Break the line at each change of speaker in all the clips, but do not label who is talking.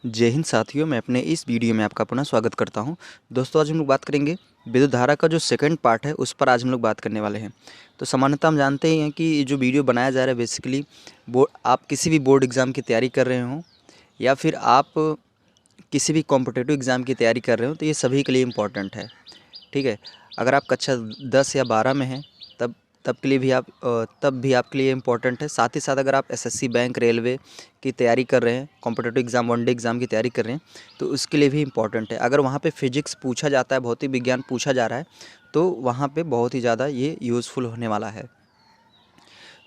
जय हिंद साथियों, मैं अपने इस वीडियो में आपका पुनः स्वागत करता हूं। दोस्तों, आज हम लोग बात करेंगे विद्युत धारा का जो सेकंड पार्ट है उस पर आज हम लोग बात करने वाले हैं। तो सामान्यतः हम जानते ही हैं कि ये जो वीडियो बनाया जा रहा है बेसिकली आप किसी भी बोर्ड एग्ज़ाम की तैयारी कर रहे हों या फिर आप किसी भी कॉम्पिटिटिव एग्ज़ाम की तैयारी कर रहे हो तो ये सभी के लिए इम्पोर्टेंट है। ठीक है। अगर आप कक्षा 10 या 12 में हैं तब तब के लिए भी तब भी आपके लिए इम्पोर्टेंट है। साथ ही साथ अगर आप एसएससी, बैंक, रेलवे की तैयारी कर रहे हैं, competitive exam, one day exam की तैयारी कर रहे हैं तो उसके लिए भी इम्पोर्टेंट है। अगर वहाँ पे फिजिक्स पूछा जाता है, भौतिक विज्ञान पूछा जा रहा है तो वहाँ पे बहुत ही ज़्यादा ये यूज़फुल होने वाला है।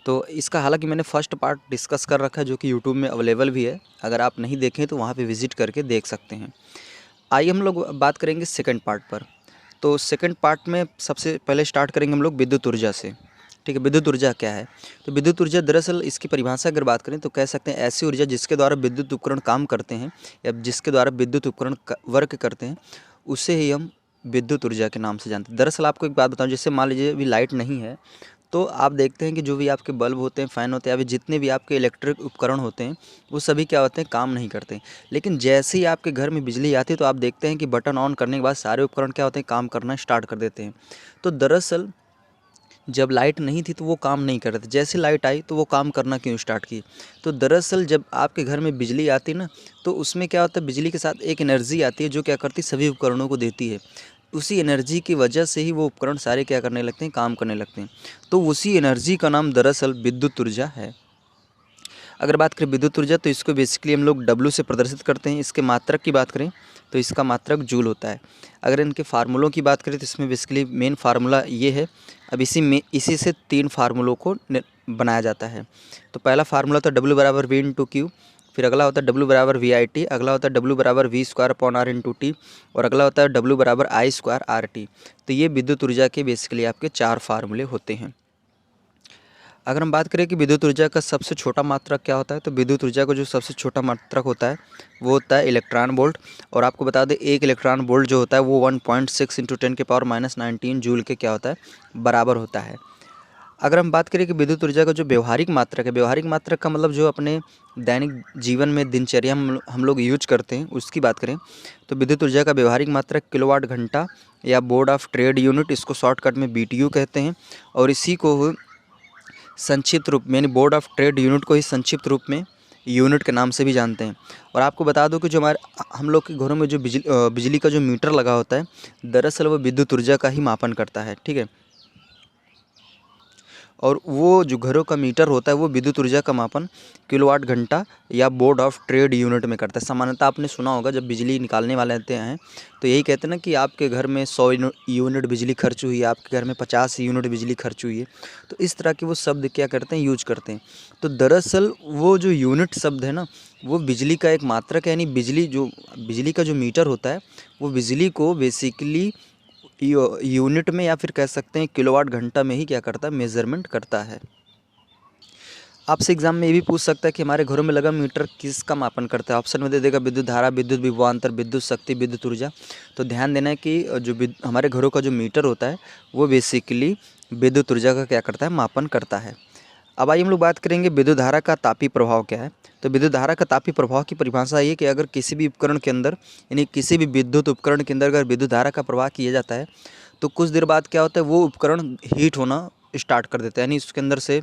तो इसका हालांकि मैंने फर्स्ट पार्ट डिस्कस कर रखा है जो कि यूट्यूब में अवेलेबल भी है। अगर आप नहीं देखें तो वहाँ पे विज़िट करके देख सकते हैं। आइए हम लोग बात करेंगे सेकंड पार्ट पर। तो सेकंड पार्ट में सबसे पहले स्टार्ट करेंगे हम लोग विद्युत ऊर्जा से। ठीक है, विद्युत ऊर्जा क्या है? तो विद्युत ऊर्जा दरअसल इसकी परिभाषा अगर बात करें तो कह सकते हैं ऐसी ऊर्जा जिसके द्वारा विद्युत उपकरण काम करते हैं या जिसके द्वारा विद्युत उपकरण वर्क करते हैं, उसे ही हम विद्युत ऊर्जा के नाम से जानते हैं। दरअसल आपको एक बात बताऊँ, जैसे मान लीजिए अभी लाइट नहीं है तो आप देखते हैं कि जो भी आपके बल्ब होते हैं, फ़ैन होते हैं या फिर जितने भी आपके इलेक्ट्रिक उपकरण होते हैं वो सभी क्या होते हैं, काम नहीं करते हैं। लेकिन जैसे ही आपके घर में बिजली आती है तो आप देखते हैं कि बटन ऑन करने के बाद सारे उपकरण क्या होते हैं, काम करना स्टार्ट कर देते हैं। तो दरअसल जब लाइट नहीं थी तो वो काम नहीं कर रहे थे, जैसे लाइट आई तो वो काम करना क्यों स्टार्ट की? तो दरअसल जब आपके घर में बिजली आती ना तो उसमें क्या होता है, बिजली के साथ एक एनर्जी आती है जो क्या करती है, सभी उपकरणों को देती है। उसी एनर्जी की वजह से ही वो उपकरण सारे क्या करने लगते हैं, काम करने लगते हैं। तो उसी एनर्जी का नाम दरअसल विद्युत ऊर्जा है। अगर बात करें विद्युत ऊर्जा तो इसको बेसिकली हम लोग डब्लू से प्रदर्शित करते हैं। इसके मात्रक की बात करें तो इसका मात्रक जूल होता है। अगर इनके फार्मूलों की बात करें तो इसमें बेसिकली मेन फार्मूला ये है। अब इसी से 3 फार्मूलों को बनाया जाता है। तो पहला फार्मूला होता है डब्ल्यू बराबर वी इंटू क्यू, फिर अगला होता है डब्ल्यू बराबर वी आई टी, अगला होता है डब्ल्यू बराबर V square upon R into T और अगला होता है डब्ल्यू बराबर आई स्क्वायर आर टी। तो ये विद्युत ऊर्जा के बेसिकली आपके 4 फार्मूले होते हैं। अगर हम बात करें कि विद्युत ऊर्जा का सबसे छोटा मात्रक क्या होता है, तो विद्युत ऊर्जा का जो सबसे छोटा मात्रक होता है वो होता है इलेक्ट्रॉन वोल्ट। और आपको बता दें, एक इलेक्ट्रॉन वोल्ट जो होता है वो 1.6 इंटू 10⁻⁻19 जूल के क्या होता है, बराबर होता है। अगर हम बात करें कि विद्युत ऊर्जा का जो व्यवहारिक मात्रक है, व्यवहारिक मात्रक का मतलब जो अपने दैनिक जीवन में दिनचर्या हम लोग यूज करते हैं उसकी बात करें तो विद्युत ऊर्जा का व्यवहारिक मात्रक किलोवाट घंटा या बोर्ड ऑफ ट्रेड यूनिट, इसको शॉर्टकट में बीटीयू कहते हैं। और इसी को संक्षिप्त रूप में, यानी बोर्ड ऑफ ट्रेड यूनिट को ही संक्षिप्त रूप में यूनिट के नाम से भी जानते हैं। और आपको बता दूं कि जो हम लोग के घरों में जो बिजली का जो मीटर लगा होता है, दरअसल वो विद्युत ऊर्जा का ही मापन करता है। ठीक है। और वो जो घरों का मीटर होता है वो विद्युत ऊर्जा का मापन किलोवाट घंटा या बोर्ड ऑफ ट्रेड यूनिट में करता है। सामान्यतः आपने सुना होगा जब बिजली निकालने वाले आते हैं तो यही कहते हैं ना कि आपके घर में 100 यूनिट बिजली खर्च हुई है, आपके घर में 50 यूनिट बिजली खर्च हुई है। तो इस तरह के वो शब्द क्या करते हैं, यूज करते हैं। तो दरअसल वो जो यूनिट शब्द है ना, वो बिजली का एक मात्रक है। यानी बिजली का जो मीटर होता है वो बिजली को बेसिकली यूनिट में या फिर कह सकते हैं किलोवाट घंटा में ही क्या करता है, मेजरमेंट करता है। आपसे एग्जाम में ये भी पूछ सकता है कि हमारे घरों में लगा मीटर किसका मापन करता है। ऑप्शन में दे देगा विद्युत धारा, विद्युत विभवांतर, विद्युत शक्ति, विद्युत ऊर्जा। तो ध्यान देना है कि हमारे घरों का जो मीटर होता है वो बेसिकली विद्युत ऊर्जा का क्या करता है, मापन करता है। अब आइए हम लोग बात करेंगे विद्युत धारा का तापीय प्रभाव क्या है। तो विद्युत धारा का तापीय प्रभाव की परिभाषा ये कि अगर किसी भी उपकरण के अंदर, यानी किसी भी विद्युत उपकरण के अंदर अगर विद्युत धारा का प्रवाह किया जाता है तो कुछ देर बाद क्या होता है, वो उपकरण हीट होना स्टार्ट कर देता है, यानी उसके अंदर से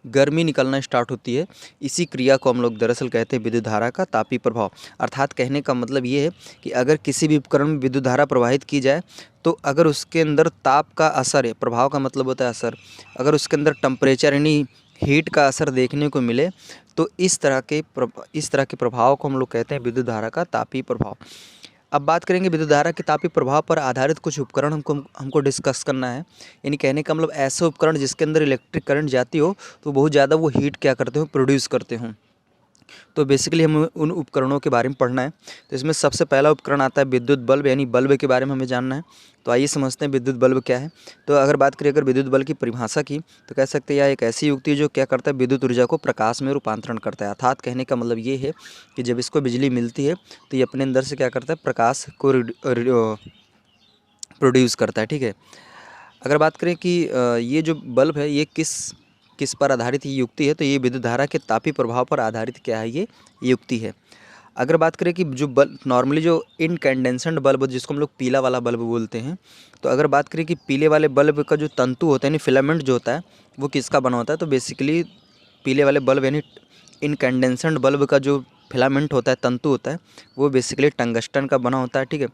गर्मी निकलना स्टार्ट होती है। इसी क्रिया को हम लोग दरअसल कहते हैं विद्युत धारा का तापीय प्रभाव। अर्थात कहने का मतलब ये है कि अगर किसी भी उपकरण में विद्युत धारा प्रवाहित की जाए तो अगर उसके अंदर ताप का असर है, प्रभाव का मतलब होता है असर, अगर उसके अंदर टेम्परेचर यानी हीट का असर देखने को मिले तो इस तरह के प्रभाव को हम लोग कहते हैं विद्युत धारा का तापीय प्रभाव। अब बात करेंगे विद्युत धारा के तापीय प्रभाव पर आधारित कुछ उपकरण हमको डिस्कस करना है। यानी कहने का मतलब ऐसे उपकरण जिसके अंदर इलेक्ट्रिक करंट जाती हो तो बहुत ज़्यादा वो हीट क्या करते हो, प्रोड्यूस करते हों। तो बेसिकली हमें उन उपकरणों के बारे में पढ़ना है। तो इसमें सबसे पहला उपकरण आता है विद्युत बल्ब, यानी बल्ब के बारे में हमें जानना है। तो आइए समझते हैं विद्युत बल्ब क्या है। तो अगर बात करें विद्युत बल्ब की परिभाषा की तो कह सकते हैं यह एक ऐसी युक्ति है जो क्या करता है, विद्युत ऊर्जा को प्रकाश में रूपांतरण करता है। अर्थात कहने का मतलब ये है कि जब इसको बिजली मिलती है तो ये अपने अंदर से क्या करता है, प्रकाश को प्रोड्यूस करता है। ठीक है। अगर बात करें कि ये जो बल्ब है ये किस किस पर आधारित ये युक्ति है, तो ये विद्युत धारा के तापीय प्रभाव पर आधारित क्या है, ये युक्ति है। अगर बात करें कि जो बल्ब नॉर्मली जो इनकैंडेसेंट बल्ब जिसको हम लोग पीला वाला बल्ब बोलते हैं, तो अगर बात करें कि पीले वाले बल्ब का जो तंतु होता है यानी फिलामेंट जो होता है वो किसका बना होता है, तो बेसिकली पीले वाले बल्ब यानी इनकैंडेसेंट बल्ब का जो फिलामेंट होता है, तंतु होता है, वो बेसिकली टंगस्टन का बना होता है। ठीक है,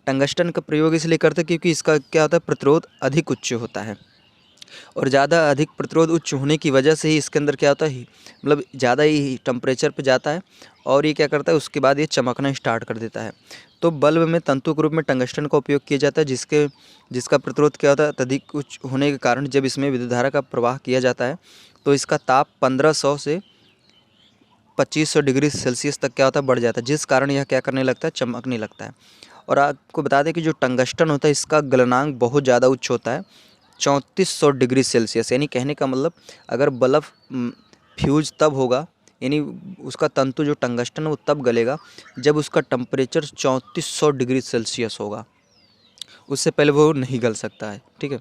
टंगस्टन का प्रयोग इसलिए करते हैं क्योंकि इसका क्या होता है, प्रतिरोध अधिक उच्च होता है और ज़्यादा अधिक प्रतिरोध उच्च होने की वजह से ही इसके अंदर क्या होता है, मतलब ज़्यादा ही टेम्परेचर पे जाता है और ये क्या करता है, उसके बाद ये चमकना स्टार्ट कर देता है। तो बल्ब में तंतु के रूप में टंगस्टन का उपयोग किया जाता है जिसका प्रतिरोध क्या होता है, अत्यधिक उच्च होने के कारण जब इसमें विद्युत धारा का प्रवाह किया जाता है तो इसका ताप 1500 से 2500 डिग्री सेल्सियस तक क्या होता है, बढ़ जाता है, जिस कारण यह क्या करने लगता है, चमकने लगता है। और आपको बता दें कि जो टंगस्टन होता है इसका गलनांक बहुत ज़्यादा उच्च होता है, 3400 डिग्री सेल्सियस। यानी कहने का मतलब अगर बल्ब फ्यूज तब होगा, यानी उसका तंतु जो टंगस्टन है वो तब गलेगा जब उसका टेम्परेचर 3400 डिग्री सेल्सियस होगा, उससे पहले वो नहीं गल सकता है। ठीक है,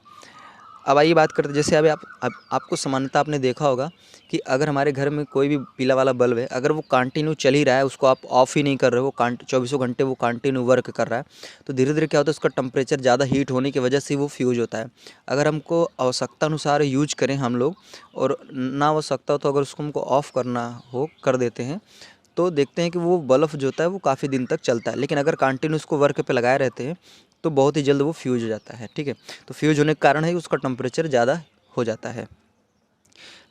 अब आइए बात करते हैं, जैसे अभी आपको सामान्यतः आपने देखा होगा कि अगर हमारे घर में कोई भी पीला वाला बल्ब है, अगर वो कंटिन्यू चल ही रहा है, उसको आप ऑफ़ ही नहीं कर रहे हो, चौबीसों घंटे वो कंटिन्यू वर्क कर रहा है, तो धीरे धीरे क्या होता है, उसका टेम्परेचर ज़्यादा हीट होने की वजह से वो फ्यूज होता है। अगर हमको आवश्यकता अनुसार यूज करें हम लोग और ना आवश्यकता हो तो अगर उसको हमको ऑफ़ करना हो कर देते हैं, तो देखते हैं कि वो बल्ब जो होता है वो काफ़ी दिन तक चलता है। लेकिन अगर कंटिन्यू उसको वर्क पे लगाए रहते हैं तो बहुत ही जल्द वो फ्यूज हो जाता है। ठीक है, तो फ्यूज होने के कारण है कि उसका टेम्परेचर ज़्यादा हो जाता है।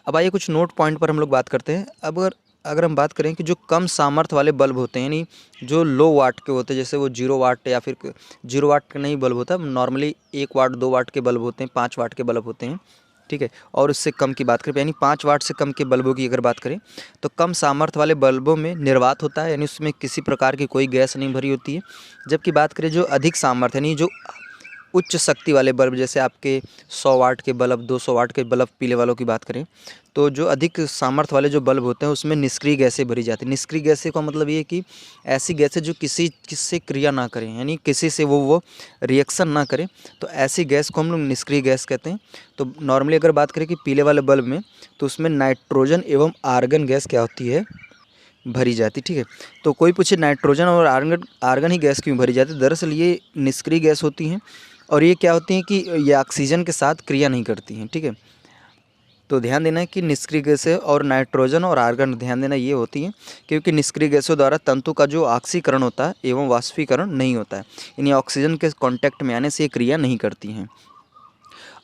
अब आइए कुछ नोट पॉइंट पर हम लोग बात करते हैं। अब अगर हम बात करें कि जो कम सामर्थ्य वाले बल्ब होते हैं, यानी जो लो वाट के होते हैं, जैसे वो 0 वाट या फिर 0 वाट का नहीं बल्ब होता, नॉर्मली 1 वाट 2 वाट के बल्ब होते हैं, 5 वाट के बल्ब होते हैं। ठीक है, और उससे कम की बात करें यानी 5 वाट से कम के बल्बों की अगर बात करें तो कम सामर्थ्य वाले बल्बों में निर्वात होता है, यानी उसमें किसी प्रकार की कोई गैस नहीं भरी होती है। जबकि बात करें जो अधिक सामर्थ्य यानी जो उच्च शक्ति वाले बल्ब, जैसे आपके 100 वाट के बल्ब, 200 वाट के बल्ब पीले वालों की बात करें, तो जो अधिक सामर्थ्य वाले जो बल्ब होते हैं उसमें निष्क्रिय गैसें भरी जाती हैं। निष्क्रिय गैसें का मतलब ये है कि ऐसी गैसें जो किससे क्रिया ना करें, यानी किसी से वो रिएक्शन ना करें, तो ऐसी गैस को हम लोग निष्क्रिय गैस कहते हैं। तो नॉर्मली अगर बात करें कि पीले वाले बल्ब में, तो उसमें नाइट्रोजन एवं आर्गन गैस क्या होती है, भरी जाती। ठीक है, तो कोई पूछे नाइट्रोजन और आर्गन आर्गन ही गैस क्यों भरी जाती है, दरअसल ये निष्क्रिय गैस होती हैं और ये क्या होती हैं कि ये ऑक्सीजन के साथ क्रिया नहीं करती हैं। ठीक है, तो ध्यान देना है कि निष्क्रिय गैसें और नाइट्रोजन और आर्गन, ध्यान देना ये होती हैं क्योंकि निष्क्रिय गैसों द्वारा तंतु का जो ऑक्सीकरण होता है एवं वाष्पीकरण नहीं होता है, यानी ऑक्सीजन के कांटेक्ट में आने से ये क्रिया नहीं करती हैं।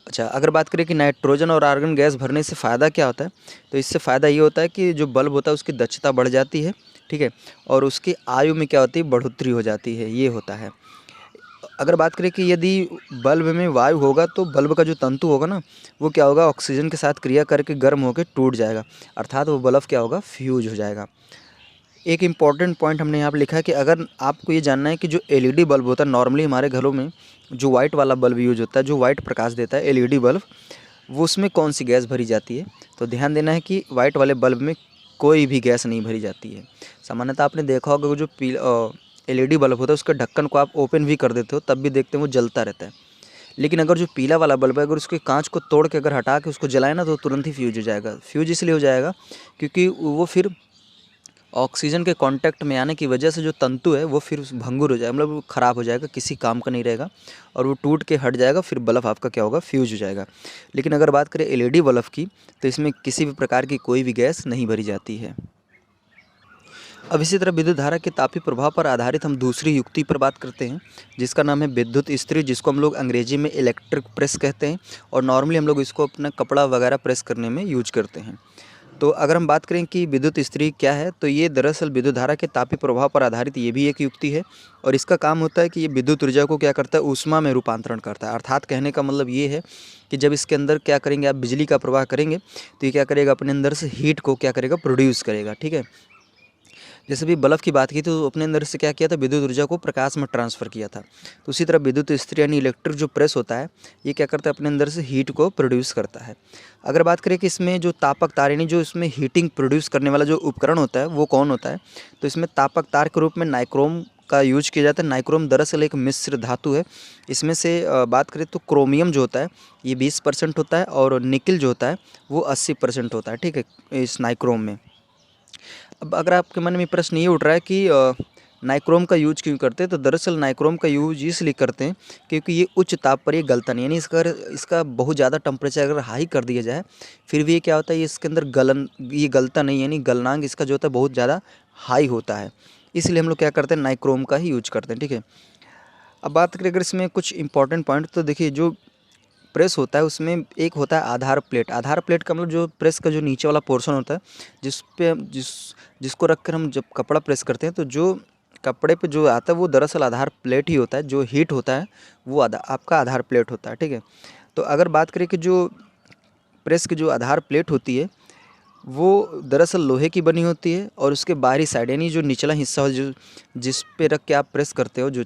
अच्छा, अगर बात करें कि नाइट्रोजन और आर्गन गैस भरने से फ़ायदा क्या होता है, तो इससे फ़ायदा ये होता है कि जो बल्ब होता है उसकी दक्षता बढ़ जाती है। ठीक है, और उसकी आयु में क्या होती है, बढ़ोतरी हो जाती है, ये होता है। अगर बात करें कि यदि बल्ब में वायु होगा तो बल्ब का जो तंतु होगा ना, वो क्या होगा, ऑक्सीजन के साथ क्रिया करके गर्म होकर टूट जाएगा, अर्थात वो बल्ब क्या होगा, फ्यूज हो जाएगा। एक इम्पॉर्टेंट पॉइंट हमने यहाँ पे लिखा है कि अगर आपको ये जानना है कि जो एलईडी बल्ब होता है, नॉर्मली हमारे घरों में जो वाइट वाला बल्ब यूज होता है, जो वाइट प्रकाश देता है एलईडी बल्ब, वो उसमें कौन सी गैस भरी जाती है, तो ध्यान देना है कि वाइट वाले बल्ब में कोई भी गैस नहीं भरी जाती है। सामान्यतः आपने देखा होगा कि जो एलईडी बल्ब होता है उसके ढक्कन को आप ओपन भी कर देते हो तब भी देखते हैं वो जलता रहता है। लेकिन अगर जो पीला वाला बल्ब है, अगर उसके कांच को तोड़ के अगर हटा के उसको जलाए ना तो तुरंत ही फ्यूज हो जाएगा। फ्यूज इसलिए हो जाएगा क्योंकि वो फिर ऑक्सीजन के कांटेक्ट में आने की वजह से जो तंतु है वो फिर भंगुर हो जाएगा, मतलब वो ख़राब हो जाएगा, किसी काम का नहीं रहेगा और वो टूट के हट जाएगा, फिर बल्ब आपका क्या होगा, फ्यूज हो जाएगा। लेकिन अगर बात करें एलईडी बल्ब की तो इसमें किसी भी प्रकार की कोई भी गैस नहीं भरी जाती है। अब इसी तरह विद्युत धारा के तापीय प्रभाव पर आधारित हम दूसरी युक्ति पर बात करते हैं जिसका नाम है विद्युत इस्त्री, जिसको हम लोग अंग्रेजी में इलेक्ट्रिक प्रेस कहते हैं और नॉर्मली हम लोग इसको अपना कपड़ा वगैरह प्रेस करने में यूज करते हैं। तो अगर हम बात करें कि विद्युत इस्त्री क्या है, तो ये दरअसल विद्युत धारा के तापीय प्रभाव पर आधारित ये भी एक युक्ति है और इसका काम होता है कि ये विद्युत ऊर्जा को क्या करता है, ऊष्मा में रूपांतरण करता है। अर्थात कहने का मतलब ये है कि जब इसके अंदर क्या करेंगे, आप बिजली का प्रवाह करेंगे तो ये क्या करेगा, अपने अंदर से हीट को क्या करेगा, प्रोड्यूस करेगा। ठीक है, जैसे भी बल्ब की बात की तो अपने अंदर से क्या किया था, विद्युत ऊर्जा को प्रकाश में ट्रांसफ़र किया था। तो उसी तरह विद्युत इस्त्री यानी इलेक्ट्रिक जो प्रेस होता है ये क्या करता है, अपने अंदर से हीट को प्रोड्यूस करता है। अगर बात करें कि इसमें जो तापक तार यानी जो इसमें हीटिंग प्रोड्यूस करने वाला जो उपकरण होता है वो कौन होता है, तो इसमें तापक तार के रूप में नाइक्रोम का यूज किया जाता है। नाइक्रोम दरअसल एक मिश्र धातु है। इसमें से बात करें तो क्रोमियम जो होता है ये 20% होता है और निकिल जो होता है वो 80% होता है। ठीक है, इस नाइक्रोम में अब अगर आपके मन में प्रश्न ये उठ रहा है कि नाइक्रोम का यूज क्यों करते हैं, तो दरअसल नाइक्रोम का यूज इसलिए करते हैं क्योंकि ये उच्च ताप पर ये गलता नहीं, यानी इसका बहुत ज़्यादा टेम्परेचर अगर हाई कर दिया जाए फिर भी ये क्या होता है, ये इसके अंदर ये गलता नहीं, यानी गलनांक इसका जो होता है बहुत ज़्यादा हाई होता है। इसलिए हम लोग क्या करते हैं, नाइक्रोम का ही यूज करते हैं। ठीक है, अब बात करें अगर इसमें कुछ इंपॉर्टेंट पॉइंट, तो देखिए जो प्रेस होता है उसमें एक होता है आधार प्लेट। आधार प्लेट का मतलब जो प्रेस का जो नीचे वाला पोर्शन होता है जिसको रखकर हम जब कपड़ा प्रेस करते हैं, तो जो कपड़े पे जो आता है वो दरअसल आधार प्लेट ही होता है। जो हीट होता है वो आपका आधार प्लेट होता है। ठीक है, तो अगर बात करें कि जो प्रेस की जो आधार प्लेट होती है वो दरअसल लोहे की बनी होती है, और उसके बाहरी साइड यानी जो निचला हिस्सा हो जो जिस पे रख के आप प्रेस करते हो, जो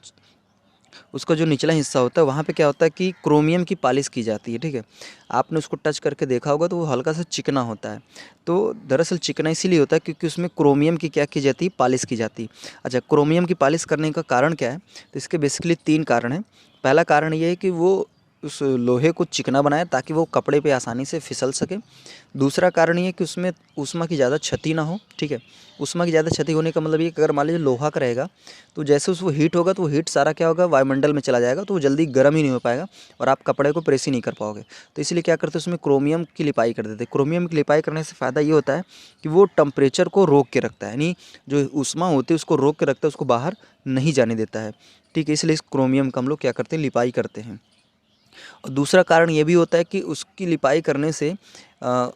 उसका जो निचला हिस्सा होता है वहाँ पे क्या होता है कि क्रोमियम की पॉलिश की जाती है। ठीक है, आपने उसको टच करके देखा होगा तो वो हल्का सा चिकना होता है। तो दरअसल चिकना इसीलिए होता है क्योंकि उसमें क्रोमियम की क्या की जाती है, पॉलिश की जाती है। अच्छा, क्रोमियम की पॉलिश करने का कारण क्या है, तो इसके बेसिकली 3 कारण हैं। पहला कारण ये है कि वो उस लोहे को चिकना बनाए ताकि वो कपड़े पे आसानी से फिसल सके। दूसरा कारण ये है कि उसमें ऊष्मा की ज़्यादा क्षति ना हो। ठीक है, ऊष्मा की ज़्यादा क्षति होने का मतलब ये कि अगर मान लीजिए लोहा का रहेगा तो जैसे उसको हीट होगा तो वो हीट सारा क्या होगा, वायुमंडल में चला जाएगा, तो वो जल्दी गर्म ही नहीं हो पाएगा और आप कपड़े को प्रेस ही नहीं कर पाओगे। तो इसलिए क्या करते हैं, उसमें क्रोमियम की लिपाई कर देते हैं। क्रोमियम की लिपाई करने से फ़ायदा ये होता है कि वो टेम्परेचर को रोक के रखता है, यानी जो ऊष्मा होती है उसको रोक के रखता है, उसको बाहर नहीं जाने देता है। ठीक है, इसलिए इस क्रोमियम का हम लोग क्या करते हैं, लिपाई करते हैं। और दूसरा कारण ये भी होता है कि उसकी लिपाई करने से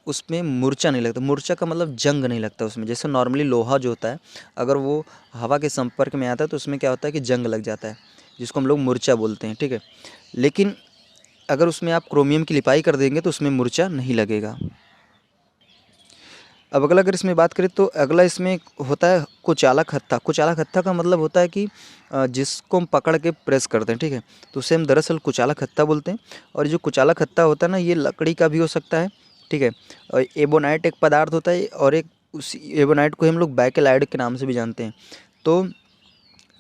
उसमें मूर्छा नहीं लगता। मूर्छा का मतलब जंग नहीं लगता उसमें। जैसे नॉर्मली लोहा जो होता है अगर वो हवा के संपर्क में आता है तो उसमें क्या होता है कि जंग लग जाता है, जिसको हम लोग मूर्छा बोलते हैं। ठीक है, लेकिन अगर उसमें आप क्रोमियम की लिपाई कर देंगे तो उसमें मूर्छा नहीं लगेगा। अब अगला अगर इसमें बात करें तो अगला इसमें होता है कुचाला खत्ता। कुचाला खत्ता का मतलब होता है कि जिसको हम पकड़ के प्रेस करते हैं। ठीक है, तो उसे हम दरअसल कुचाला खत्ता बोलते हैं। और जो कुचाला खत्ता होता है ना, ये लकड़ी का भी हो सकता है। ठीक है, और एबोनाइट एक पदार्थ होता है, और एक उसी एबोनाइट को हम लोग बैकेलाइट के नाम से भी जानते हैं। तो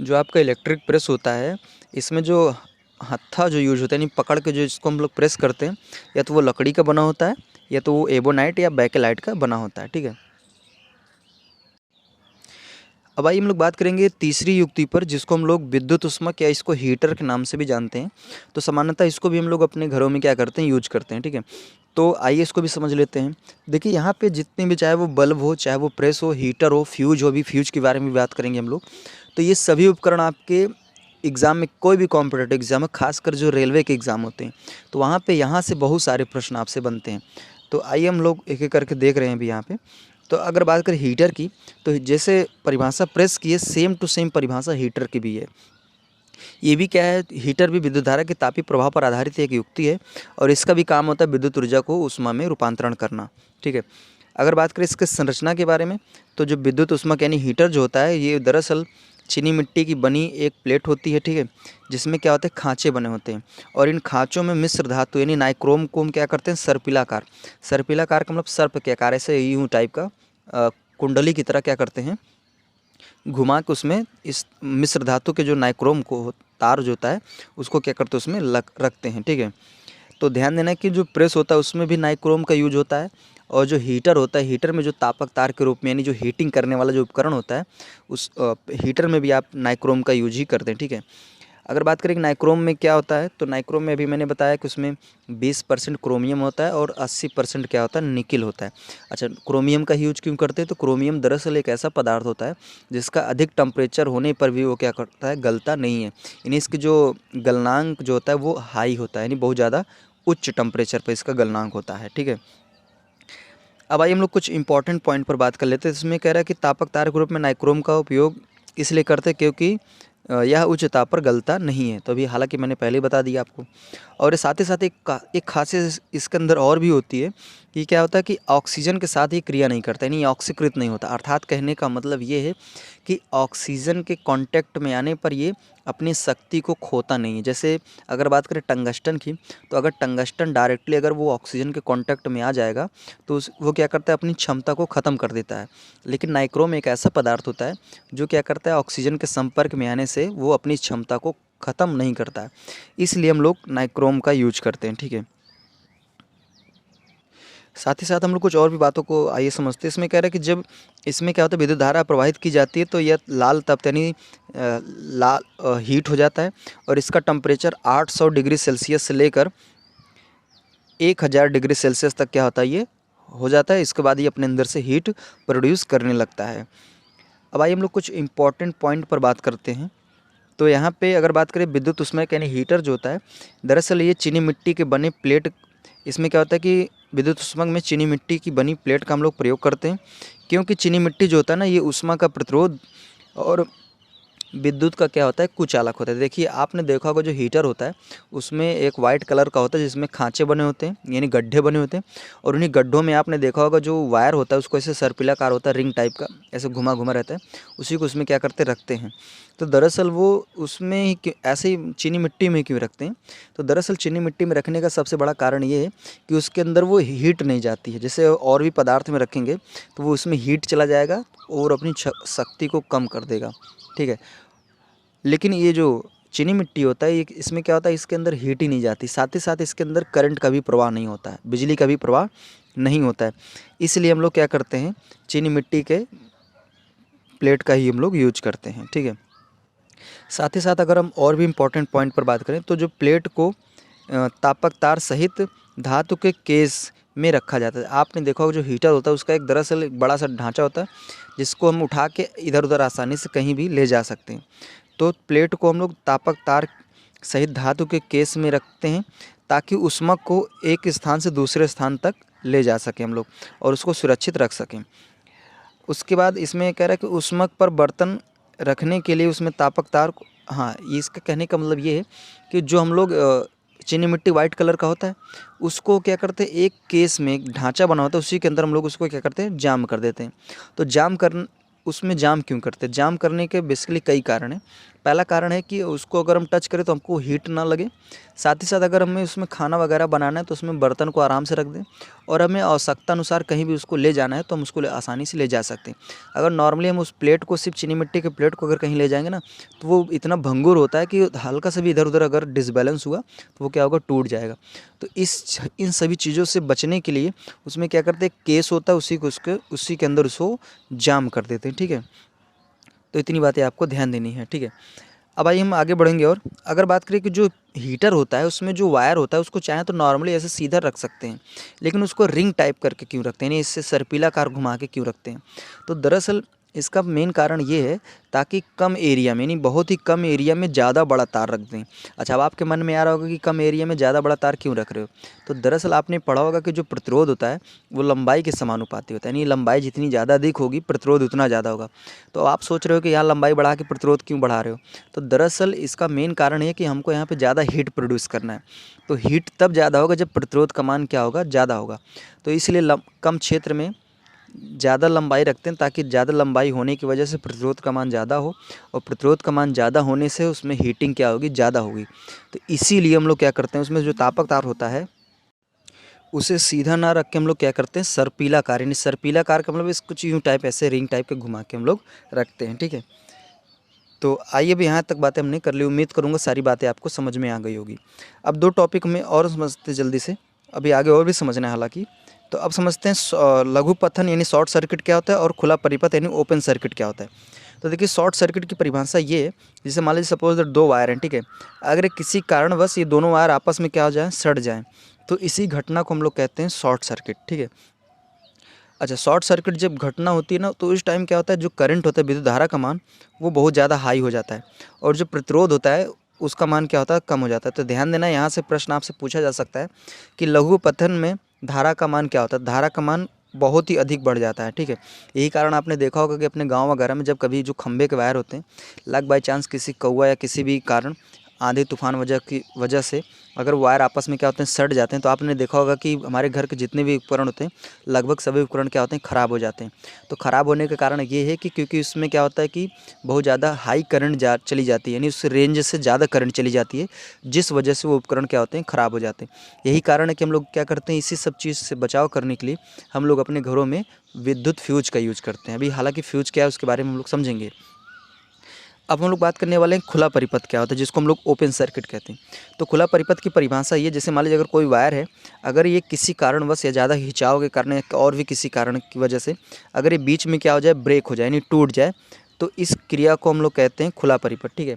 जो आपका इलेक्ट्रिक प्रेस होता है इसमें जो हत्था जो यूज होता है, यानी पकड़ के जो इसको हम लोग प्रेस करते हैं, या तो वो लकड़ी का बना होता है या तो वो एबोनाइट या बैकेलाइट का बना होता है। ठीक है, अब आइए हम लोग बात करेंगे तीसरी युक्ति पर, जिसको हम लोग विद्युत ऊष्मक या इसको हीटर के नाम से भी जानते हैं। तो सामान्यतः इसको भी हम लोग अपने घरों में क्या करते हैं, यूज करते हैं। ठीक है, तो आइए इसको भी समझ लेते हैं। देखिए यहाँ पे जितने भी, चाहे वो बल्ब हो, चाहे वो प्रेस हो, हीटर हो, फ्यूज हो, भी फ्यूज के बारे में भी बात करेंगे हम लोग। तो ये सभी उपकरण आपके एग्ज़ाम में, कोई भी कॉम्पिटेटिव एग्ज़ाम है, खासकर जो रेलवे के एग्ज़ाम होते हैं, तो वहाँ पे यहाँ से बहुत सारे प्रश्न आपसे बनते हैं। तो आइए हम लोग एक एक करके देख रहे हैं अभी यहाँ पे। तो अगर बात करें हीटर की, तो जैसे परिभाषा प्रेस की है, सेम टू सेम परिभाषा हीटर की भी है। ये भी क्या है, हीटर भी विद्युत धारा के तापीय प्रभाव पर आधारित एक युक्ति है, और इसका भी काम होता है विद्युत ऊर्जा को ऊष्मा में रूपांतरण करना। ठीक है, अगर बात करें इसके संरचना के बारे में, तो जो विद्युत ऊष्मक यानी हीटर जो होता है, ये दरअसल चीनी मिट्टी की बनी एक प्लेट होती है। ठीक है, जिसमें क्या होता है, खाँचे बने होते हैं, और इन खाँचों में मिश्र धातु यानी नाइक्रोम को हम क्या करते हैं, सर्पिलाकार। सर्पिलाकार का मतलब सर्प के आकार, ऐसे यूँ टाइप का कुंडली की तरह क्या करते हैं, घुमा के उसमें इस मिश्र धातु के जो नाइक्रोम को तार जो होता है उसको क्या करते हैं, उसमें रखते हैं। ठीक है, तो ध्यान देना कि जो प्रेस होता है उसमें भी नाइक्रोम का यूज होता है, और जो हीटर होता है, हीटर में जो तापक तार के रूप में, यानी जो हीटिंग करने वाला जो उपकरण होता है, उस हीटर में भी आप नाइक्रोम का यूज ही करते हैं। ठीक है, अगर बात करें कि नाइक्रोम में क्या होता है, तो नाइक्रोम में अभी मैंने बताया कि उसमें 20% क्रोमियम होता है और 80% क्या होता है, निकिल होता है। अच्छा, क्रोमियम का यूज क्यों करते हैं, तो क्रोमियम दरअसल एक ऐसा पदार्थ होता है जिसका अधिक टेम्परेचर होने पर भी वो क्या करता है, गलता नहीं है, यानी इसकी जो गलनांक जो होता है वो हाई होता है, यानी बहुत ज़्यादा उच्च टेम्परेचर पर इसका गलनांक होता है। ठीक है, अब आइए हम लोग कुछ इंपॉर्टेंट पॉइंट पर बात कर लेते हैं। इसमें कह रहा है कि तापक तार के रूप में नाइक्रोम का उपयोग इसलिए करते हैं क्योंकि यह उच्च ताप पर गलता नहीं है। तो अभी हालांकि मैंने पहले ही बता दिया आपको। और साथ ही साथ एक खासियत इसके अंदर और भी होती है कि क्या होता है कि ऑक्सीजन के साथ ये क्रिया नहीं करता, यानी ऑक्सीकृत नहीं होता। अर्थात कहने का मतलब ये है कि ऑक्सीजन के कांटेक्ट में आने पर ये अपनी शक्ति को खोता नहीं है। जैसे अगर बात करें टंगस्टन की, तो अगर टंगस्टन डायरेक्टली अगर वो ऑक्सीजन के कांटेक्ट में आ जाएगा तो वो क्या करता है, अपनी क्षमता को ख़त्म कर देता है। लेकिन नाइक्रोम एक ऐसा पदार्थ होता है जो क्या करता है, ऑक्सीजन के संपर्क में आने से वो अपनी क्षमता को ख़त्म नहीं करता है। इसलिए हम लोग नाइक्रोम का यूज करते हैं। ठीक है, साथ ही साथ हम लोग कुछ और भी बातों को आइए समझते हैं। इसमें कह रहा है कि जब इसमें क्या होता है, विद्युत धारा प्रवाहित की जाती है तो यह लाल तप्त यानी लाल हीट हो जाता है और इसका टेम्परेचर 800 डिग्री सेल्सियस से लेकर 1000 डिग्री सेल्सियस तक क्या होता है, ये हो जाता है। इसके बाद ये अपने अंदर से हीट प्रोड्यूस करने लगता है। अब आइए हम लोग कुछ इंपॉर्टेंट पॉइंट पर बात करते हैं। तो यहाँ पे अगर बात करें विद्युत ऊष्मायक यानी हीटर जो होता है, दरअसल ये चीनी मिट्टी के बने प्लेट, इसमें क्या होता है कि विद्युत ऊष्मायक में चीनी मिट्टी की बनी प्लेट का हम लोग प्रयोग करते हैं, क्योंकि चीनी मिट्टी जो होता है ना, ये ऊष्मा का प्रतिरोध और विद्युत का क्या होता है, कुचालक होता है। देखिए आपने देखा होगा जो हीटर होता है उसमें एक वाइट कलर का होता है जिसमें खांचे बने होते हैं यानी गड्ढे बने होते हैं, और उन्हीं गड्ढों में आपने देखा होगा जो वायर होता है उसको ऐसे सर्पिलाकार होता है, रिंग टाइप का ऐसे घुमा घुमा रहता है, उसी को उसमें क्या करते रखते हैं। तो दरअसल वो उसमें ही ऐसे ही चीनी मिट्टी में क्यों रखते हैं, तो दरअसल चीनी मिट्टी में रखने का सबसे बड़ा कारण ये है कि उसके अंदर वो हीट नहीं जाती है। जैसे और भी पदार्थ में रखेंगे तो वो उसमें हीट चला जाएगा और अपनी शक्ति को कम कर देगा, ठीक है। लेकिन ये जो चीनी मिट्टी होता है, ये इसमें क्या होता है, इसके अंदर हीट ही नहीं जाती, साथ ही साथ इसके अंदर करंट का भी प्रवाह नहीं होता है, बिजली का भी प्रवाह नहीं होता है। इसलिए हम लोग क्या करते हैं, चीनी मिट्टी के प्लेट का ही हम लोग यूज करते हैं, ठीक है। साथ ही साथ अगर हम और भी इम्पोर्टेंट पॉइंट पर बात करें तो जो प्लेट को तापक तार सहित धातु के केस में रखा जाता है। आपने देखा होगा जो हीटर होता है उसका एक दरअसल एक बड़ा सा ढांचा होता है जिसको हम उठा के इधर उधर आसानी से कहीं भी ले जा सकते हैं। तो प्लेट को हम लोग तापक तार सहित धातु के केस में रखते हैं ताकि ऊष्मक को एक स्थान से दूसरे स्थान तक ले जा सकें हम लोग और उसको सुरक्षित रख सकें। उसके बाद इसमें कह रहा है कि ऊष्मक पर बर्तन रखने के लिए उसमें तापक तार हाँ, ये इसका कहने का मतलब ये है कि जो हम लोग चीनी मिट्टी वाइट कलर का होता है उसको क्या करते हैं, एक केस में एक ढांचा बना होता है, उसी के अंदर हम लोग उसको क्या करते हैं, जाम कर देते हैं। तो उसमें जाम क्यों करते हैं, जाम करने के बेसिकली कई कारण हैं। पहला कारण है कि उसको अगर हम टच करें तो हमको हीट ना लगे, साथ ही साथ अगर हमें उसमें खाना वगैरह बनाना है तो उसमें बर्तन को आराम से रख दें, और हमें आवश्यकता अनुसार कहीं भी उसको ले जाना है तो हम उसको आसानी से ले जा सकते हैं। अगर नॉर्मली हम उस प्लेट को, सिर्फ चीनी मिट्टी के प्लेट को अगर कहीं ले जाएंगे ना, तो वो इतना भंगुर होता है कि हल्का सा भी इधर उधर अगर डिसबैलेंस हुआ तो वो क्या होगा, टूट जाएगा। तो इन सभी चीज़ों से बचने के लिए उसमें क्या करते हैं, केस होता है उसी के अंदर उसको जाम कर देते हैं, ठीक है। तो इतनी बातें आपको ध्यान देनी है, ठीक है। अब आइए हम आगे बढ़ेंगे और अगर बात करें कि जो हीटर होता है उसमें जो वायर होता है उसको चाहे तो नॉर्मली ऐसे सीधा रख सकते हैं, लेकिन उसको रिंग टाइप करके क्यों रखते हैं, यानी इससे सर्पिलाकार घुमा के क्यों रखते हैं। तो दरअसल इसका मेन कारण ये है ताकि कम एरिया में, यानी बहुत ही कम एरिया में ज़्यादा बड़ा तार रख दें। अच्छा, अब आपके मन में आ रहा होगा कि कम एरिया में ज़्यादा बड़ा तार क्यों रख रहे हो, तो दरअसल आपने पढ़ा होगा कि जो प्रतिरोध होता है वो लंबाई के समानुपाती होता है, यानी लंबाई जितनी ज़्यादा अधिक होगी प्रतिरोध उतना ज़्यादा होगा। तो आप सोच रहे हो कि यहाँ लंबाई बढ़ा के प्रतिरोध क्यों बढ़ा रहे हो, तो दरअसल इसका मेन कारण है कि हमको यहाँ पर ज़्यादा हीट प्रोड्यूस करना है। तो हीट तब ज़्यादा होगा जब प्रतिरोध का मान क्या होगा, ज़्यादा होगा। तो इसलिए कम क्षेत्र में ज़्यादा लंबाई रखते हैं ताकि ज़्यादा लंबाई होने की वजह से प्रतिरोध का मान ज़्यादा हो, और प्रतिरोध का मान ज़्यादा होने से उसमें हीटिंग क्या होगी, ज़्यादा होगी। तो इसीलिए हम लोग क्या करते हैं, उसमें जो तापक तार होता है उसे सीधा ना रख के हम लोग क्या करते हैं, सर्पिलाकार, यानी सर्पिलाकार का मतलब इस कुछ यूँ टाइप ऐसे रिंग टाइप के घुमा के हम लोग रखते हैं, ठीक है। तो आइए भी यहाँ तक बातें हमने कर ली, उम्मीद करूँगा सारी बातें आपको समझ में आ गई होगी। अब 2 टॉपिक में और समझते जल्दी से, अभी आगे और भी समझना है हालाँकि। तो अब समझते हैं लघु पथन यानी शॉर्ट सर्किट क्या होता है और खुला परिपथ यानी ओपन सर्किट क्या होता है। तो देखिए शॉर्ट सर्किट की परिभाषा ये है, जैसे मान लीजिए सपोज दैट 2 वायर हैं, ठीक है। अगर किसी कारणवश ये दोनों वायर आपस में क्या हो जाए, सड़ जाएँ, तो इसी घटना को हम लोग कहते हैं शॉर्ट सर्किट, ठीक है। अच्छा, शॉर्ट सर्किट जब घटना होती है ना, तो इस टाइम क्या होता है, जो करंट होता है, विद्युत धारा का मान वो बहुत ज़्यादा हाई हो जाता है, और जो प्रतिरोध होता है उसका मान क्या होता है, कम हो जाता है। तो ध्यान देना, यहाँ से प्रश्न आपसे पूछा जा सकता है कि लघु पथन में धारा का मान क्या होता है, धारा का मान बहुत ही अधिक बढ़ जाता है, ठीक है। यही कारण आपने देखा होगा कि अपने गाँव वगैरह में जब कभी जो खंभे के वायर होते हैं, लग बाई चांस किसी कौवा या किसी भी कारण आंधी तूफान की वजह से अगर वायर आपस में क्या होते हैं, सट जाते हैं, तो आपने देखा होगा कि हमारे घर के जितने भी उपकरण होते हैं, लगभग सभी उपकरण क्या होते हैं, ख़राब हो जाते हैं। तो ख़राब होने का कारण ये है कि क्योंकि उसमें क्या होता है कि बहुत ज़्यादा हाई करंट चली जाती है, यानी उस रेंज से ज़्यादा करंट चली जाती है, जिस वजह से वो उपकरण क्या होते हैं, ख़राब हो जाते हैं। यही कारण है कि हम लोग क्या करते हैं, इसी सब चीज़ से बचाव करने के लिए हम लोग अपने घरों में विद्युत फ्यूज का यूज करते हैं। अभी हालांकि फ्यूज क्या है उसके बारे में हम लोग समझेंगे। अब हम लोग बात करने वाले हैं खुला परिपथ क्या होता है, जिसको हम लोग ओपन सर्किट कहते हैं। तो खुला परिपथ की परिभाषा ये, जैसे मान लीजिए अगर कोई वायर है, अगर ये किसी कारणवश या ज़्यादा खिंचाव के कारण या और भी किसी कारण की वजह से अगर ये बीच में क्या हो जाए, ब्रेक हो जाए यानी टूट जाए, तो इस क्रिया को हम लोग कहते हैं खुला परिपथ, ठीक है।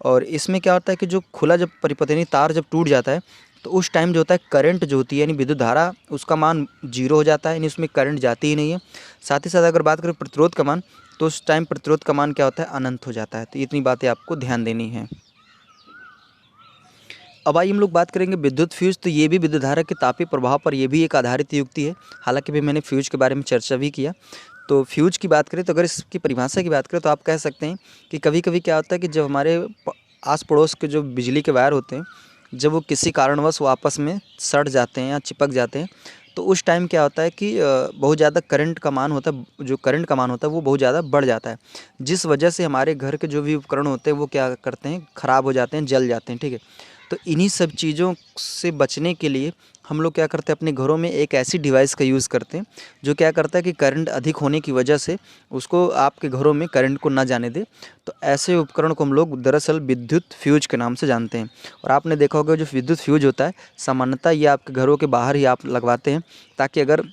और इसमें क्या होता है कि जो खुला जब परिपथ यानी तार जब टूट जाता है, तो उस टाइम जो होता है करंट जो होती है यानी विद्युत धारा, उसका मान 0 हो जाता है, यानी उसमें करंट जाती ही नहीं है। साथ ही साथ अगर बात करें प्रतिरोध का मान, तो उस टाइम प्रतिरोध का मान क्या होता है, अनंत हो जाता है। तो इतनी बातें आपको ध्यान देनी है। अब आइए हम लोग बात करेंगे विद्युत फ्यूज। तो ये भी विद्युत धारा के तापीय प्रभाव पर ये भी एक आधारित युक्ति है। हालांकि भी मैंने फ्यूज के बारे में चर्चा भी किया। तो फ्यूज की बात करें, तो अगर इसकी परिभाषा की बात करें, तो आप कह सकते हैं कि कभी कभी क्या होता है कि जब हमारे आस पड़ोस के जो बिजली के वायर होते हैं, जब वो किसी कारणवश वो आपस में सट जाते हैं या चिपक जाते हैं, तो उस टाइम क्या होता है कि बहुत ज़्यादा करंट का मान होता है, जो करंट का मान होता है वो बहुत ज़्यादा बढ़ जाता है, जिस वजह से हमारे घर के जो भी उपकरण होते हैं वो क्या करते हैं, ख़राब हो जाते हैं, जल जाते हैं, ठीक है। तो इन्हीं सब चीज़ों से बचने के लिए हम लोग क्या करते हैं, अपने घरों में एक ऐसी डिवाइस का यूज़ करते हैं जो क्या करता है कि करंट अधिक होने की वजह से उसको आपके घरों में करंट को ना जाने दे। तो ऐसे उपकरण को हम लोग दरअसल विद्युत फ्यूज के नाम से जानते हैं। और आपने देखा होगा जो विद्युत फ्यूज होता है, सामान्यतः ये आपके घरों के बाहर ही आप लगवाते हैं, ताकि अगर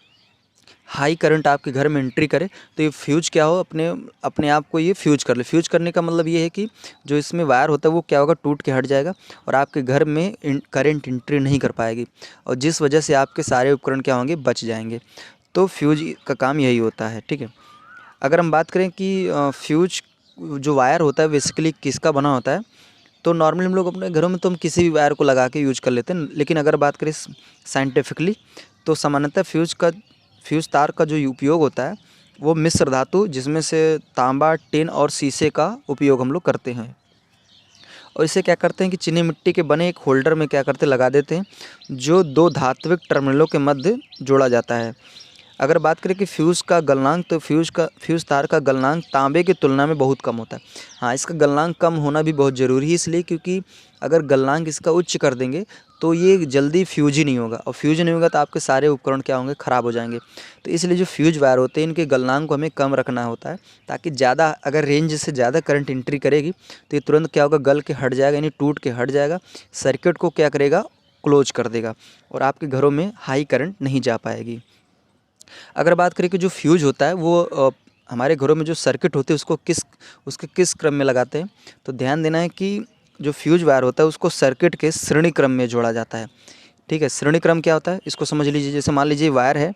हाई करंट आपके घर में एंट्री करे तो ये फ्यूज क्या हो, अपने अपने आप को ये फ्यूज कर ले। फ्यूज करने का मतलब ये है कि जो इसमें वायर होता है वो क्या होगा, टूट के हट जाएगा और आपके घर में करंट एंट्री नहीं कर पाएगी, और जिस वजह से आपके सारे उपकरण क्या होंगे, बच जाएंगे। तो फ्यूज का काम यही होता है, ठीक है। अगर हम बात करें कि फ्यूज जो वायर होता है बेसिकली किसका बना होता है, तो नॉर्मली हम लोग अपने घरों में तो हम किसी भी वायर को लगा के यूज कर लेते हैं, लेकिन अगर बात करें साइंटिफिकली, तो सामान्यतः फ्यूज तार का जो उपयोग होता है वो मिश्र धातु, जिसमें से तांबा, टिन और शीशे का उपयोग हम लोग करते हैं। और इसे क्या करते हैं कि चीनी मिट्टी के बने एक होल्डर में क्या करते लगा देते हैं, जो दो धात्विक टर्मिनलों के मध्य जोड़ा जाता है। अगर बात करें कि फ्यूज़ का गलनांक, तो फ्यूज़ तार का गलनांक तांबे की तुलना में बहुत कम होता है। हाँ, इसका गलनांक कम होना भी बहुत ज़रूरी है, इसलिए क्योंकि अगर गलनांक इसका उच्च कर देंगे तो ये जल्दी फ्यूज ही नहीं होगा, और फ्यूज नहीं होगा तो आपके सारे उपकरण क्या होंगे, ख़राब हो जाएंगे। तो इसलिए जो फ्यूज वायर होते हैं इनके गलनांक को हमें कम रखना होता है, ताकि ज़्यादा अगर रेंज से ज़्यादा करंट एंट्री करेगी तो ये तुरंत क्या होगा, गल के हट जाएगा, यानी टूट के हट जाएगा, सर्किट को क्या करेगा, क्लोज कर देगा, और आपके घरों में हाई करंट नहीं जा पाएगी। अगर बात करें कि जो फ्यूज होता है वो हमारे घरों में जो सर्किट होती है उसके किस क्रम में लगाते हैं, तो ध्यान देना है कि जो फ्यूज वायर होता है उसको सर्किट के श्रेणी क्रम में जोड़ा जाता है, ठीक है। श्रेणी क्रम क्या होता है, इसको समझ लीजिए। जैसे मान लीजिए वायर है,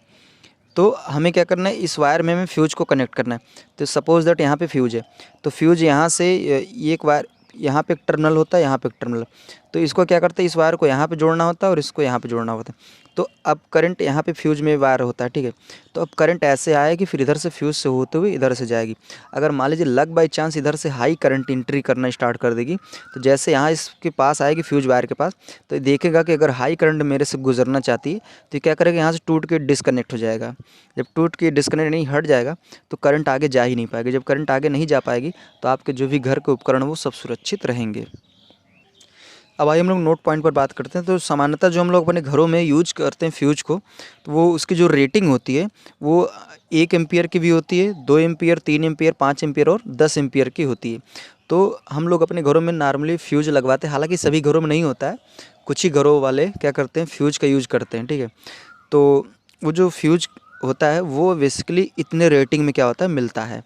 तो हमें क्या करना है, इस वायर में हमें फ्यूज को कनेक्ट करना है। तो सपोज दैट यहाँ पे फ्यूज है, तो फ्यूज यहाँ से ये एक वायर, यहाँ पे एक टर्मिनल होता है, यहाँ पे एक टर्मिनल, तो इसको क्या करते हैं, इस वायर को यहाँ पे जोड़ना होता है और इसको यहाँ पे जोड़ना होता है। तो अब करंट यहाँ पे फ्यूज में वायर होता है, ठीक है। तो अब करंट ऐसे आएगी, फिर इधर से फ्यूज से होते हुए इधर से जाएगी। अगर मान लीजिए लक बाई चांस इधर से हाई करंट एंट्री करना स्टार्ट कर देगी, तो जैसे यहाँ इसके पास आएगी फ्यूज वायर के पास, तो देखेगा कि अगर हाई करंट मेरे से गुजरना चाहती है तो ये क्या करेगा, यहाँ से टूट के डिस्कनेक्ट हो जाएगा। जब टूट के डिस्कनेक्ट नहीं हट जाएगा तो करंट आगे जा ही नहीं पाएगी। जब करंट आगे नहीं जा पाएगी तो आपके जो भी घर के उपकरण वो सब सुरक्षित रहेंगे। अब आइए हम लोग नोट पॉइंट पर बात करते हैं। तो सामान्यतः जो हम लोग अपने घरों में यूज करते हैं फ्यूज को, तो वो उसकी जो रेटिंग होती है वो 1 एम्पियर की भी होती है, 2 एम्पियर, 3 एम्पियर, 5 एम्पियर और 10 एम्पियर की होती है। तो हम लोग अपने घरों में नॉर्मली फ्यूज लगवाते हैं, हालांकि सभी घरों में नहीं होता है, कुछ ही घरों वाले क्या करते हैं, फ्यूज का यूज करते हैं, ठीक है। तो वो जो फ्यूज होता है वो बेसिकली इतने रेटिंग में क्या होता है, मिलता है।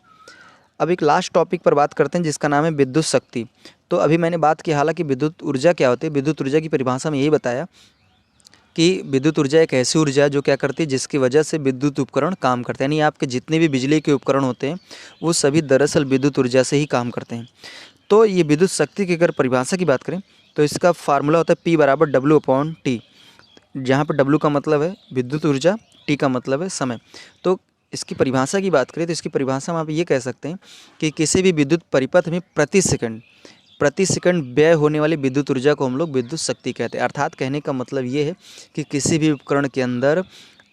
अब एक लास्ट टॉपिक पर बात करते हैं जिसका नाम है विद्युत शक्ति। तो अभी मैंने बात की हालांकि विद्युत ऊर्जा क्या होती है, विद्युत ऊर्जा की परिभाषा में यही बताया कि विद्युत ऊर्जा एक ऐसी ऊर्जा है जो क्या करती है, जिसकी वजह से विद्युत उपकरण काम करते हैं, यानी आपके जितने भी बिजली के उपकरण होते हैं वो सभी दरअसल विद्युत ऊर्जा से ही काम करते हैं। तो ये विद्युत शक्ति की अगर परिभाषा की बात करें तो इसका फार्मूला होता है P बराबर W/T, जहाँ पर W का मतलब है विद्युत ऊर्जा, T का मतलब है समय। तो इसकी परिभाषा की बात करें तो इसकी परिभाषा में आप ये कह सकते हैं कि किसी भी विद्युत परिपथ में प्रति सेकंड व्यय होने वाली विद्युत ऊर्जा को हम लोग विद्युत शक्ति कहते हैं। अर्थात कहने का मतलब ये है कि किसी भी उपकरण के अंदर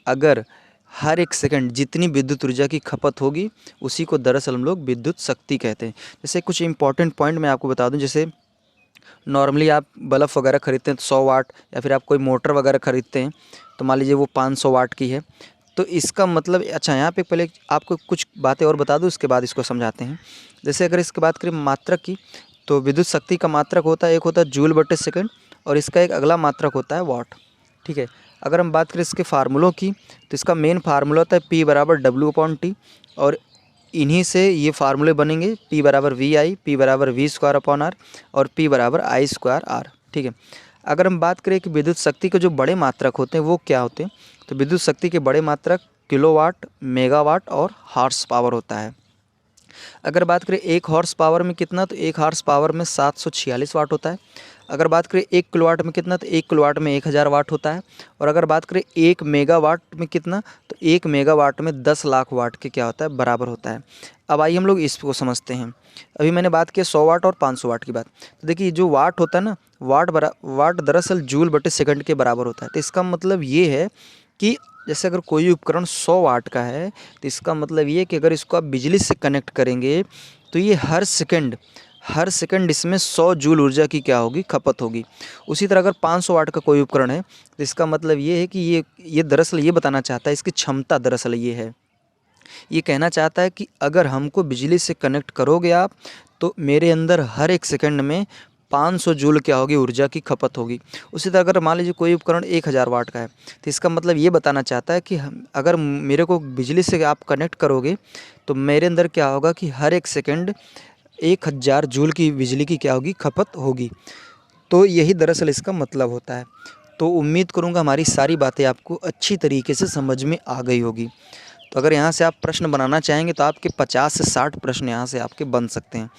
अगर हर एक सेकंड जितनी विद्युत ऊर्जा की खपत होगी उसी को दरअसल हम लोग विद्युत शक्ति कहते हैं। जैसे कुछ इंपॉर्टेंट पॉइंट मैं आपको बता दूं, जैसे नॉर्मली आप बल्ब वगैरह खरीदते हैं तो 100 वाट, या फिर आप कोई मोटर वगैरह खरीदते हैं तो मान लीजिए वो 500 वाट की है। तो इसका मतलब अच्छा, यहाँ पे पहले आपको कुछ बातें और बता दूँ, उसके बाद इसको समझाते हैं। जैसे अगर इसकी बात करें मात्रक की, तो विद्युत शक्ति का मात्रक होता है, एक होता है जूल बटे सेकंड और इसका एक अगला मात्रक होता है वाट। ठीक है, अगर हम बात करें इसके फार्मूलों की, तो इसका मेन फार्मूला होता है P बराबर W/T और इन्हीं से ये फार्मूले बनेंगे, P बराबर VI, P बराबर V² और P बराबर I²R। ठीक है, अगर हम बात करें कि विद्युत शक्ति के जो बड़े मात्रक होते हैं वो क्या होते हैं, तो विद्युत शक्ति के बड़े मात्रक किलोवाट, मेगावाट और हॉर्स पावर होता है। अगर बात करें 1 हॉर्स पावर में कितना, तो 1 हॉर्स पावर में 746 वाट होता है। अगर बात करें 1 किलोवाट में कितना, तो 1 किलोवाट में 1000 वाट होता है। और अगर बात करें 1 मेगावाट में कितना, तो 1 मेगावाट में 10 लाख वाट के क्या होता है, बराबर होता है। अब आइए हम लोग इसको समझते हैं। अभी मैंने बात की 100 वाट और 500 वाट की बात। तो देखिए जो वाट होता है ना, वाट दरअसल जूल बटे सेकंड के बराबर होता है। तो इसका मतलब ये है कि जैसे अगर कोई उपकरण 100 वाट का है, तो इसका मतलब ये है कि अगर इसको आप बिजली से कनेक्ट करेंगे तो ये हर सेकंड इसमें 100 जूल ऊर्जा की क्या होगी, खपत होगी। उसी तरह अगर 500 वाट का कोई उपकरण है, तो इसका मतलब ये है कि ये दरअसल ये बताना चाहता है, इसकी क्षमता दरअसल ये है, ये कहना चाहता है कि अगर हमको बिजली से कनेक्ट करोगे आप, तो मेरे अंदर हर एक सेकंड में 500 जूल क्या होगी, ऊर्जा की खपत होगी। उसी तरह अगर मान लीजिए कोई उपकरण 1000 वाट का है, तो इसका मतलब ये बताना चाहता है कि अगर मेरे को बिजली से आप कनेक्ट करोगे, तो मेरे अंदर क्या होगा कि हर एक सेकंड 1000 जूल की बिजली की क्या होगी, खपत होगी। तो यही दरअसल इसका मतलब होता है। तो उम्मीद करूँगा हमारी सारी बातें आपको अच्छी तरीके से समझ में आ गई होगी। तो अगर यहाँ से आप प्रश्न बनाना चाहेंगे, तो आपके 50 से 60 प्रश्न यहाँ से आपके बन सकते हैं।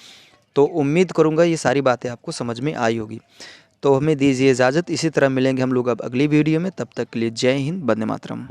तो उम्मीद करूँगा ये सारी बातें आपको समझ में आई होगी। तो हमें दीजिए इजाज़त, इसी तरह मिलेंगे हम लोग अब अगली वीडियो में। तब तक के लिए जय हिंद, वंदे मातरम।